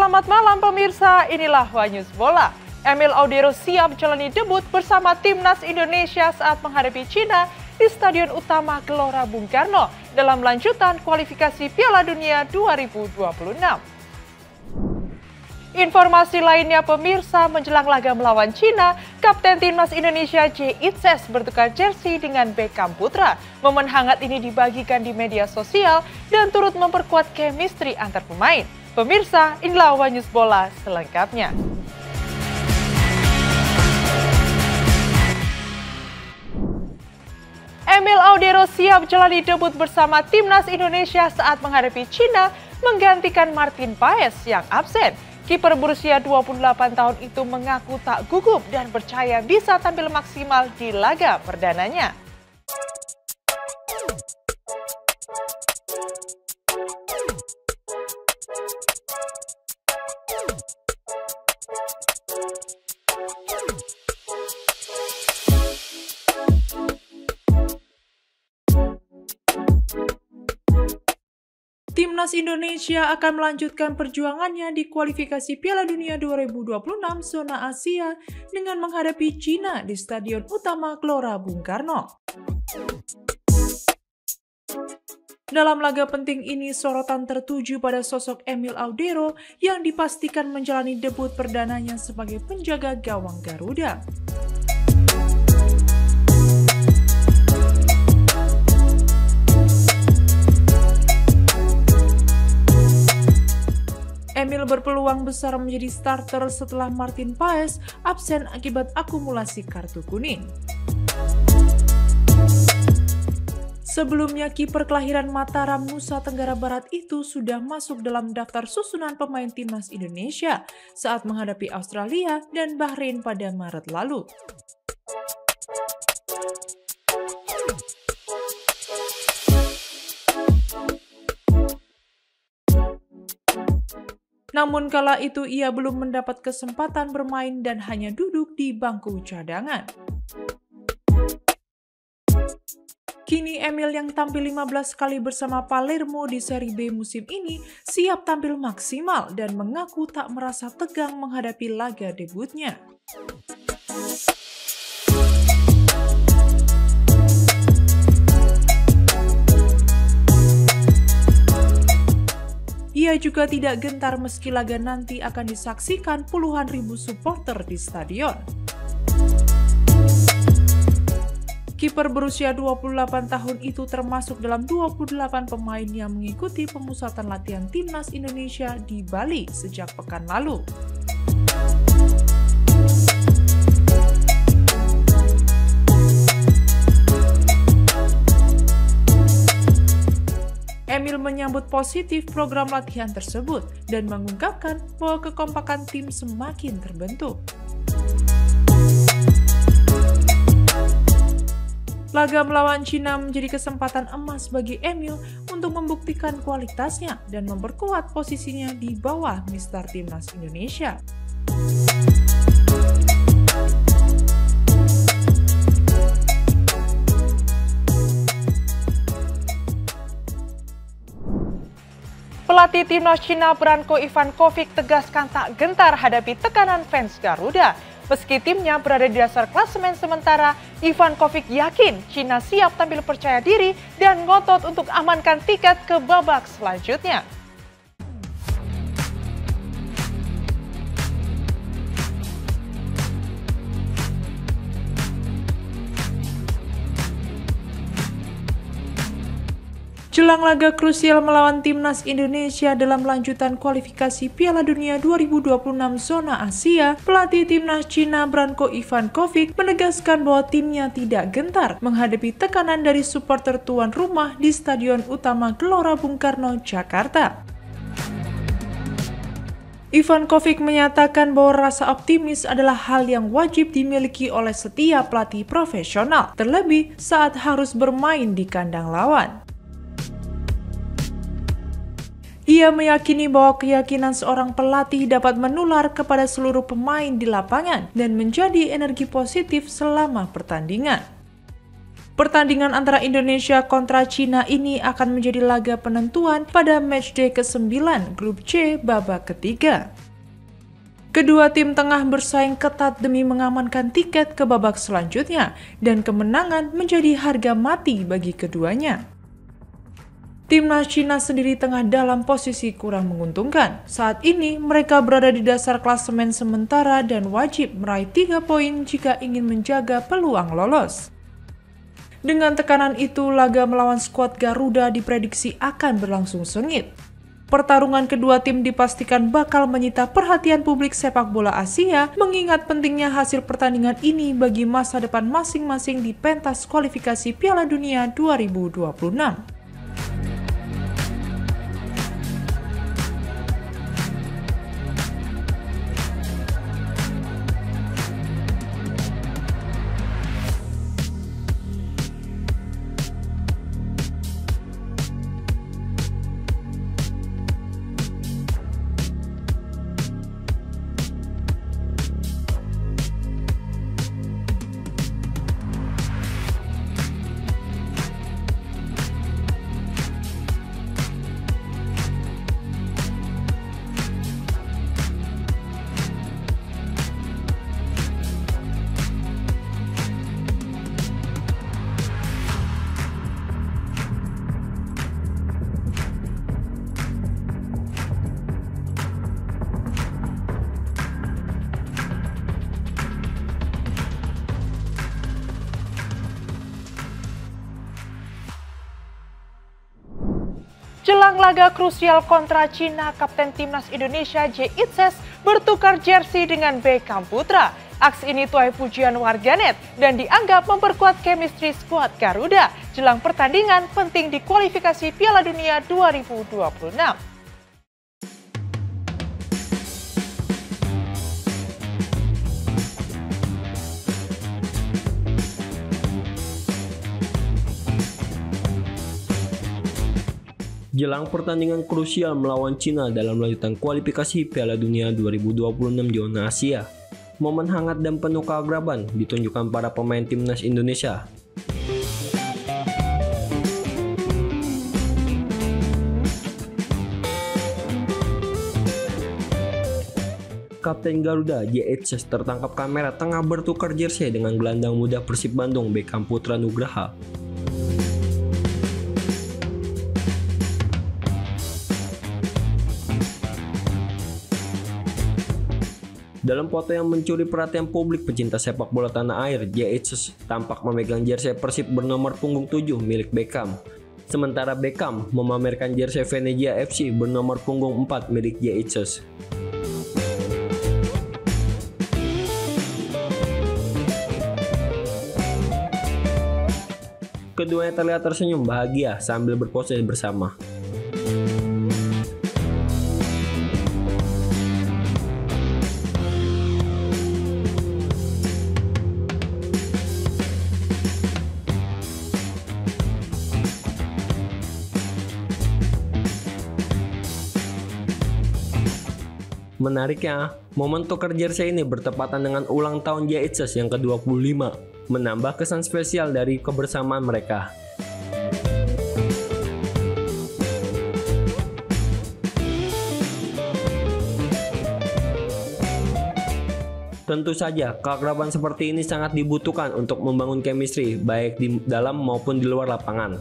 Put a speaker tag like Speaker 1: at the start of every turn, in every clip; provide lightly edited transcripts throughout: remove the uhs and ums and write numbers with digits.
Speaker 1: Selamat malam pemirsa, inilah Wanyus Bola. Emil Audero siap jalani debut bersama Timnas Indonesia saat menghadapi Cina di Stadion Utama Gelora Bung Karno dalam lanjutan kualifikasi Piala Dunia 2026. Informasi lainnya pemirsa, menjelang laga melawan Cina, Kapten Timnas Indonesia J. Itzes bertukar jersey dengan Beckham Putra. Momen hangat ini dibagikan di media sosial dan turut memperkuat chemistry antar pemain. Pemirsa, inilah Wanyus Bola selengkapnya. Emil Audero siap jalani debut bersama Timnas Indonesia saat menghadapi Cina, menggantikan Martin Paes yang absen. Kiper berusia 28 tahun itu mengaku tak gugup dan percaya bisa tampil maksimal di laga perdananya. Timnas Indonesia akan melanjutkan perjuangannya di kualifikasi Piala Dunia 2026 zona Asia dengan menghadapi Cina di Stadion Utama Gelora Bung Karno. Dalam laga penting ini, sorotan tertuju pada sosok Emil Audero yang dipastikan menjalani debut perdananya sebagai penjaga gawang Garuda. Emil berpeluang besar menjadi starter setelah Martin Paes absen akibat akumulasi kartu kuning. Sebelumnya, kiper kelahiran Mataram, Nusa Tenggara Barat itu sudah masuk dalam daftar susunan pemain Timnas Indonesia saat menghadapi Australia dan Bahrain pada Maret lalu. Namun kala itu ia belum mendapat kesempatan bermain dan hanya duduk di bangku cadangan. Kini Emil yang tampil 15 kali bersama Palermo di Serie B musim ini siap tampil maksimal dan mengaku tak merasa tegang menghadapi laga debutnya. Ia juga tidak gentar meski laga nanti akan disaksikan puluhan ribu supporter di stadion. Kiper berusia 28 tahun itu termasuk dalam 28 pemain yang mengikuti pemusatan latihan Timnas Indonesia di Bali sejak pekan lalu. Emil menyambut positif program latihan tersebut dan mengungkapkan bahwa kekompakan tim semakin terbentuk. Laga melawan Cina menjadi kesempatan emas bagi Emil untuk membuktikan kualitasnya dan memperkuat posisinya di bawah Mister Timnas Indonesia. Pelatih Timnas Cina Branko Ivankovic tegaskan tak gentar hadapi tekanan fans Garuda. Meski timnya berada di dasar klasemen sementara, Ivankovic yakin Cina siap tampil percaya diri dan ngotot untuk amankan tiket ke babak selanjutnya. Jelang laga krusial melawan Timnas Indonesia dalam lanjutan kualifikasi Piala Dunia 2026 zona Asia, pelatih Timnas Cina Branko Ivankovic menegaskan bahwa timnya tidak gentar menghadapi tekanan dari supporter tuan rumah di Stadion Utama Gelora Bung Karno, Jakarta. Ivankovic menyatakan bahwa rasa optimis adalah hal yang wajib dimiliki oleh setiap pelatih profesional, terlebih saat harus bermain di kandang lawan. Ia meyakini bahwa keyakinan seorang pelatih dapat menular kepada seluruh pemain di lapangan dan menjadi energi positif selama pertandingan. Pertandingan antara Indonesia kontra Cina ini akan menjadi laga penentuan pada matchday ke-9 Grup C babak ketiga. Kedua tim tengah bersaing ketat demi mengamankan tiket ke babak selanjutnya, dan kemenangan menjadi harga mati bagi keduanya. Timnas Cina sendiri tengah dalam posisi kurang menguntungkan. Saat ini mereka berada di dasar klasemen sementara dan wajib meraih 3 poin jika ingin menjaga peluang lolos. Dengan tekanan itu, laga melawan skuad Garuda diprediksi akan berlangsung sengit. Pertarungan kedua tim dipastikan bakal menyita perhatian publik sepak bola Asia, mengingat pentingnya hasil pertandingan ini bagi masa depan masing-masing di pentas kualifikasi Piala Dunia 2026. Jelang laga krusial kontra Cina, Kapten Timnas Indonesia J. Itzes bertukar jersey dengan Beckham Putra. Aksi ini tuai pujian warganet dan dianggap memperkuat chemistry skuad Garuda jelang pertandingan penting di kualifikasi Piala Dunia 2026.
Speaker 2: Jelang pertandingan krusial melawan Cina dalam lanjutan kualifikasi Piala Dunia 2026 zona Asia, momen hangat dan penuh keakraban ditunjukkan para pemain timnas Indonesia. Kapten Garuda J. Itzes tertangkap kamera tengah bertukar jersey dengan gelandang muda Persib Bandung Beckham Putra Nugraha. Dalam foto yang mencuri perhatian publik pecinta sepak bola tanah air, J. Itzes tampak memegang jersey Persib bernomor punggung 7 milik Beckham. Sementara Beckham memamerkan jersey Venezia FC bernomor punggung 4 milik J. Itzes. Keduanya terlihat tersenyum bahagia sambil berpose bersama. Menariknya, momen tukar jersey ini bertepatan dengan ulang tahun J. Itzes yang ke-25, menambah kesan spesial dari kebersamaan mereka. Tentu saja, keakraban seperti ini sangat dibutuhkan untuk membangun chemistry, baik di dalam maupun di luar lapangan.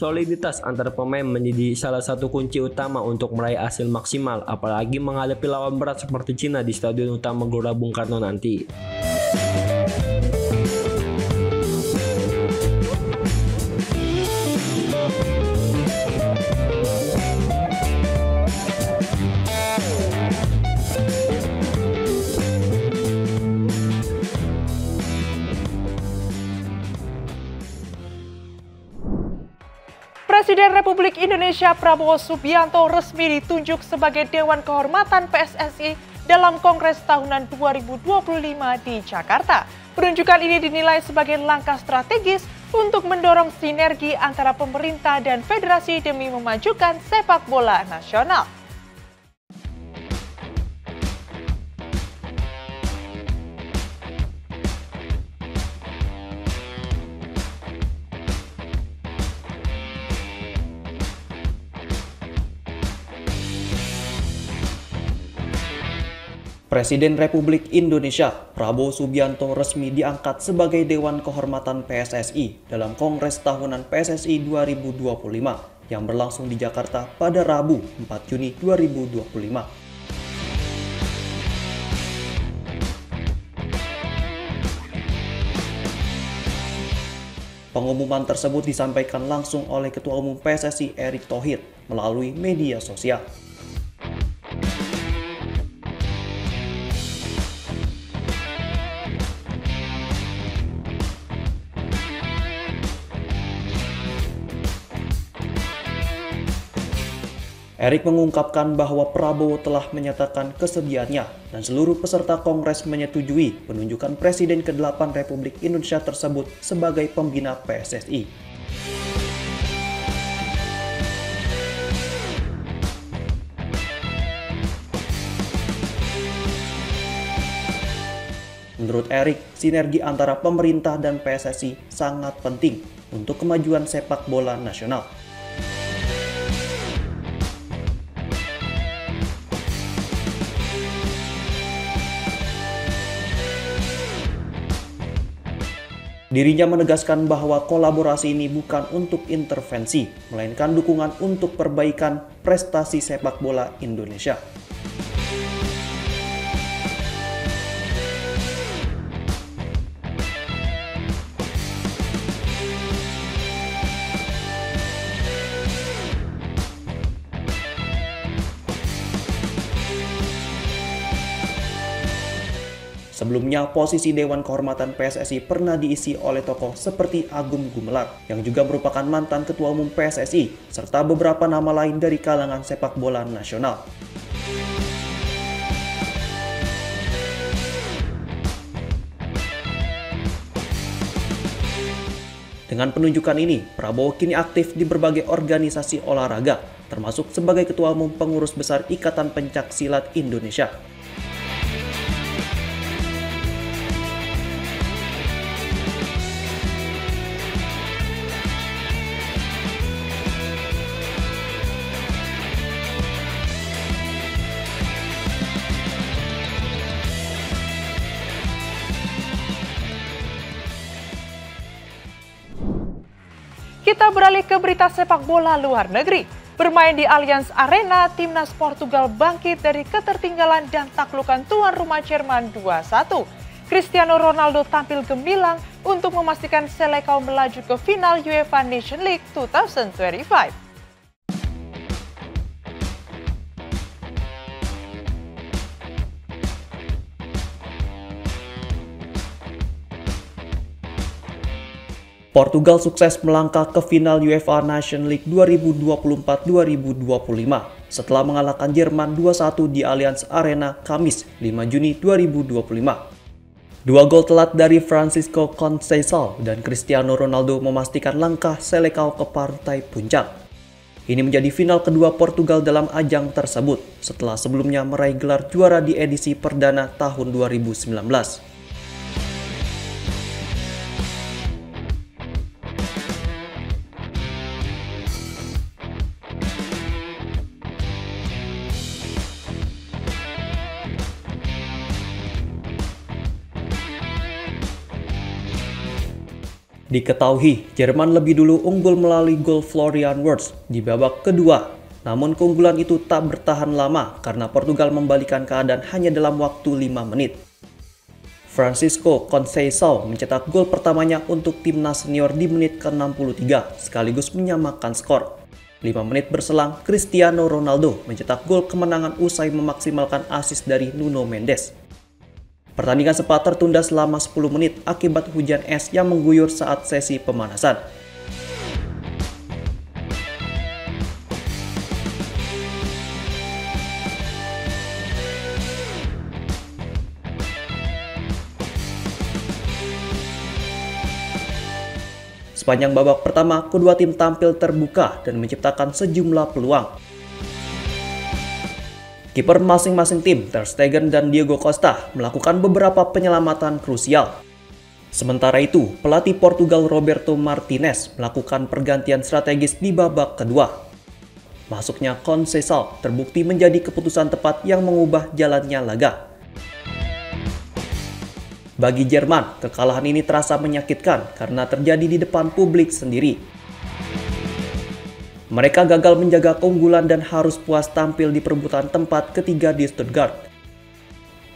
Speaker 2: Soliditas antar pemain menjadi salah satu kunci utama untuk meraih hasil maksimal, apalagi menghadapi lawan berat seperti Cina di Stadion Utama Gelora Bung Karno nanti.
Speaker 1: Presiden Republik Indonesia Prabowo Subianto resmi ditunjuk sebagai Dewan Kehormatan PSSI dalam Kongres Tahunan 2025 di Jakarta. Penunjukan ini dinilai sebagai langkah strategis untuk mendorong sinergi antara pemerintah dan federasi demi memajukan sepak bola nasional.
Speaker 3: Presiden Republik Indonesia Prabowo Subianto resmi diangkat sebagai Dewan Kehormatan PSSI dalam Kongres Tahunan PSSI 2025 yang berlangsung di Jakarta pada Rabu 4 Juni 2025. Pengumuman tersebut disampaikan langsung oleh Ketua Umum PSSI Erick Thohir melalui media sosial. Erick mengungkapkan bahwa Prabowo telah menyatakan kesediaannya dan seluruh peserta Kongres menyetujui penunjukan Presiden ke-8 Republik Indonesia tersebut sebagai pembina PSSI. Menurut Erick, sinergi antara pemerintah dan PSSI sangat penting untuk kemajuan sepak bola nasional. Dirinya menegaskan bahwa kolaborasi ini bukan untuk intervensi, melainkan dukungan untuk perbaikan prestasi sepak bola Indonesia. Sebelumnya, posisi Dewan Kehormatan PSSI pernah diisi oleh tokoh seperti Agung Gumelar, yang juga merupakan mantan Ketua Umum PSSI, serta beberapa nama lain dari kalangan sepak bola nasional. Dengan penunjukan ini, Prabowo kini aktif di berbagai organisasi olahraga, termasuk sebagai Ketua Umum Pengurus Besar Ikatan Pencak Silat Indonesia.
Speaker 1: Kita beralih ke berita sepak bola luar negeri. Bermain di Allianz Arena, timnas Portugal bangkit dari ketertinggalan dan taklukan tuan rumah Jerman 2-1. Cristiano Ronaldo tampil gemilang untuk memastikan Selecao melaju ke final UEFA Nations League 2025.
Speaker 3: Portugal sukses melangkah ke final UEFA Nations League 2024-2025 setelah mengalahkan Jerman 2-1 di Allianz Arena Kamis 5 Juni 2025. Dua gol telat dari Francisco Conceição dan Cristiano Ronaldo memastikan langkah Selecao ke partai puncak. Ini menjadi final kedua Portugal dalam ajang tersebut setelah sebelumnya meraih gelar juara di edisi perdana tahun 2019. Diketahui, Jerman lebih dulu unggul melalui gol Florian Wirtz di babak kedua. Namun keunggulan itu tak bertahan lama karena Portugal membalikan keadaan hanya dalam waktu 5 menit. Francisco Conceição mencetak gol pertamanya untuk timnas senior di menit ke-63 sekaligus menyamakan skor. 5 menit berselang, Cristiano Ronaldo mencetak gol kemenangan usai memaksimalkan assist dari Nuno Mendes. Pertandingan sempat tertunda selama 10 menit akibat hujan es yang mengguyur saat sesi pemanasan. sepanjang babak pertama, kedua tim tampil terbuka dan menciptakan sejumlah peluang. Kiper masing-masing tim, Ter Stegen dan Diego Costa, melakukan beberapa penyelamatan krusial. Sementara itu, pelatih Portugal Roberto Martinez melakukan pergantian strategis di babak kedua. Masuknya Conceição terbukti menjadi keputusan tepat yang mengubah jalannya laga. Bagi Jerman, kekalahan ini terasa menyakitkan karena terjadi di depan publik sendiri. Mereka gagal menjaga keunggulan dan harus puas tampil di perebutan tempat ketiga di Stuttgart.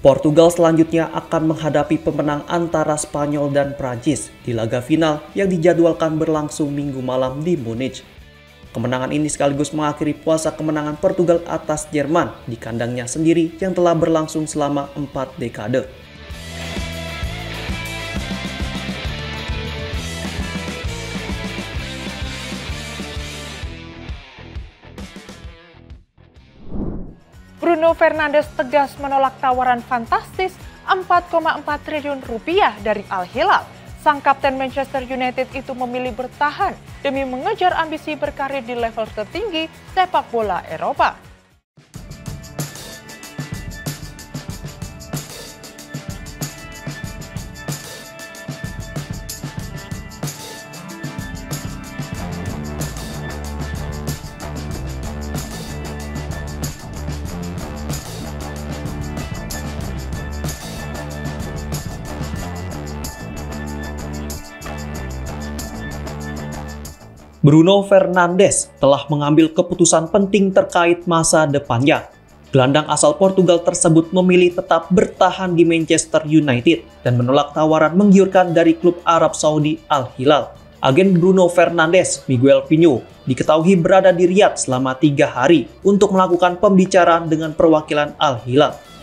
Speaker 3: Portugal selanjutnya akan menghadapi pemenang antara Spanyol dan Prancis di laga final yang dijadwalkan berlangsung Minggu malam di Munich. Kemenangan ini sekaligus mengakhiri puasa kemenangan Portugal atas Jerman di kandangnya sendiri yang telah berlangsung selama 4 dekade.
Speaker 1: Bruno Fernandes tegas menolak tawaran fantastis 4,4 triliun rupiah dari Al Hilal. Sang kapten Manchester United itu memilih bertahan demi mengejar ambisi berkarir di level tertinggi sepak bola Eropa.
Speaker 3: Bruno Fernandes telah mengambil keputusan penting terkait masa depannya. Gelandang asal Portugal tersebut memilih tetap bertahan di Manchester United dan menolak tawaran menggiurkan dari klub Arab Saudi Al Hilal. Agen Bruno Fernandes, Miguel Pinho, diketahui berada di Riyadh selama 3 hari untuk melakukan pembicaraan dengan perwakilan Al Hilal.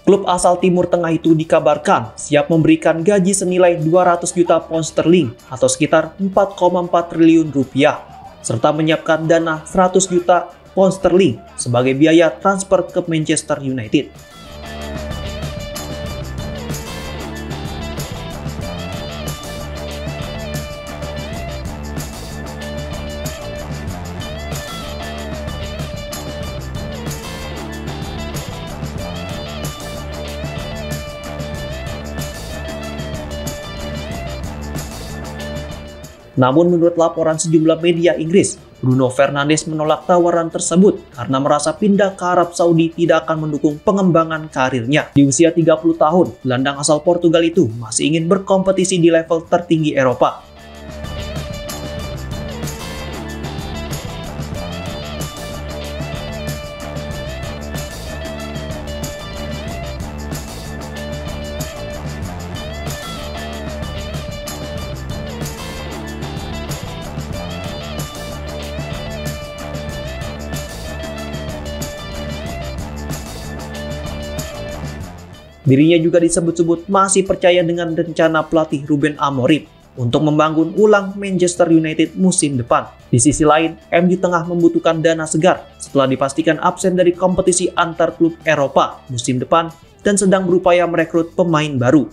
Speaker 3: Klub asal Timur Tengah itu dikabarkan siap memberikan gaji senilai 200 juta pound sterling atau sekitar 4,4 triliun rupiah, serta menyiapkan dana 100 juta pound sterling sebagai biaya transfer ke Manchester United. Namun menurut laporan sejumlah media Inggris, Bruno Fernandes menolak tawaran tersebut karena merasa pindah ke Arab Saudi tidak akan mendukung pengembangan karirnya. Di usia 30 tahun, gelandang asal Portugal itu masih ingin berkompetisi di level tertinggi Eropa. Dirinya juga disebut-sebut masih percaya dengan rencana pelatih Ruben Amorim untuk membangun ulang Manchester United musim depan. Di sisi lain, MU tengah membutuhkan dana segar setelah dipastikan absen dari kompetisi antar klub Eropa musim depan dan sedang berupaya merekrut pemain baru.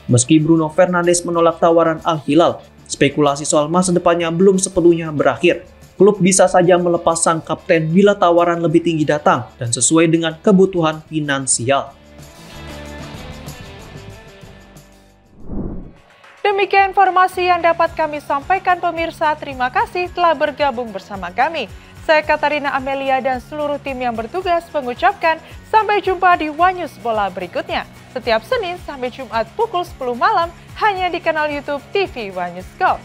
Speaker 3: Meski Bruno Fernandes menolak tawaran Al Hilal, spekulasi soal masa depannya belum sepenuhnya berakhir. Klub bisa saja melepas sang kapten bila tawaran lebih tinggi datang dan sesuai dengan kebutuhan finansial.
Speaker 1: Demikian informasi yang dapat kami sampaikan pemirsa. Terima kasih telah bergabung bersama kami. Saya Katarina Amelia dan seluruh tim yang bertugas mengucapkan sampai jumpa di One News Bola berikutnya. Setiap Senin sampai Jumat pukul 10 malam hanya di kanal YouTube TV One News Go.